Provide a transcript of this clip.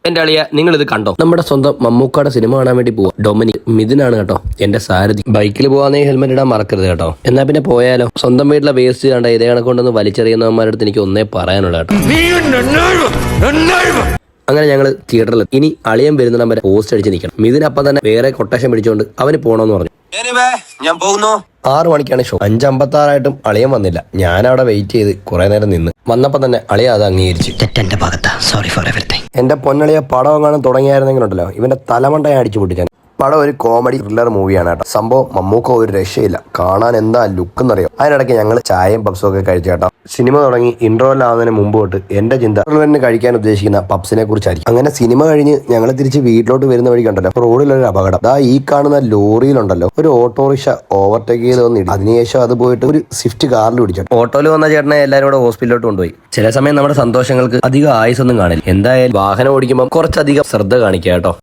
എന്റെ അളിയ നിങ്ങൾ ഇത് കണ്ടോ? നമ്മുടെ സ്വന്തം മമ്മൂക്കാടെ സിനിമ കാണാൻ വേണ്ടി പോവാ. ഡൊമിനിക് മിഥുനാണ് കേട്ടോ എന്റെ സാരഥി. ബൈക്കിൽ പോവാന്നേ ഹെൽമെറ്റ് ഇടാൻ മറക്കരുത് കേട്ടോ. എന്നാ പിന്നെ പോയാലോ? സ്വന്തം വീട്ടിലെ വേസ്റ്റ് കണ്ട ഇതേ കണക്കൊണ്ടൊന്ന് വലിച്ചെറിയുന്നവന്മാരുടെ അടുത്ത് എനിക്ക് ഒന്നേ പറയാനുള്ള കേട്ടോ. അങ്ങനെ ഞങ്ങൾ തിയേറ്ററിൽ ഇനി അളിയൻ വരുന്ന വരെ പോസ്റ്റ് അടിച്ച് നിൽക്കണം. മിഥുനപ്പം തന്നെ വേറെ കൊട്ടേഷൻ പിടിച്ചുകൊണ്ട് അവന് പോകണമെന്ന് പറഞ്ഞു. ഞാൻ പോകുന്നു. 6 മണിക്കാണ് ഷോ. 5:56 അളിയൻ വന്നില്ല. ഞാൻ അവിടെ വെയിറ്റ് ചെയ്ത് കുറെ നേരം നിന്ന്. വന്നപ്പോ തന്നെ അളിയ അത് അംഗീകരിച്ചു. തെറ്റെന്റെ ഭാഗത്താ. Sorry for everything. എന്റെ പൊന്നളിയ പടം എങ്ങാനും തുടങ്ങിയായിരുന്നെങ്കിലുണ്ടല്ലോ ഇവന്റെ തലമണ്ട ഞാൻ അടിച്ചു പൊട്ടിച്ചാൻ. പടം ഒരു കോമഡി ത്രില്ലർ മൂവിയാണ് കേട്ടോ. സംഭവം മമ്മൂക്ക ഒരു രക്ഷയില്ല. കാണാൻ എന്താ ലുക്ക് എന്നറിയോ. അതിനിടയ്ക്ക് ഞങ്ങൾ ചായയും പപ്സും ഒക്കെ കഴിച്ചു കേട്ടോ. സിനിമ തുടങ്ങി ഇൻട്രോലാവുന്നതിന് മുമ്പ് തൊട്ട് എന്റെ ചിന്ത കഴിക്കാൻ ഉദ്ദേശിക്കുന്ന പപ്സിനെ കുറിച്ചായിരിക്കും. അങ്ങനെ സിനിമ കഴിഞ്ഞ് ഞങ്ങൾ തിരിച്ച് വീട്ടിലോട്ട് വരുന്ന വഴി കണ്ടല്ലോ റോഡിലൊരു അപകടം. ഈ കാണുന്ന ലോറിയിലുണ്ടല്ലോ ഒരു ഓട്ടോറിക്ഷ ഓവർടേക്ക് ചെയ്ത് വന്നിട്ട് അതിനുശേഷം അത് പോയിട്ട് ഒരു സ്വിഫ്റ്റ് കാറിൽ പിടിച്ചു. ഓട്ടോയിൽ വന്ന ചേട്ടനെ എല്ലാവരും കൂടെ ഹോസ്പിറ്റലിലോട്ട് കൊണ്ടുപോയി. ചില സമയം നമ്മുടെ സന്തോഷങ്ങൾക്ക് അധികം ആയുസൊന്നും കാണില്ല. എന്തായാലും വാഹനം ഓടിക്കുമ്പോൾ കുറച്ചധികം ശ്രദ്ധ കാണിക്കുക കേട്ടോ.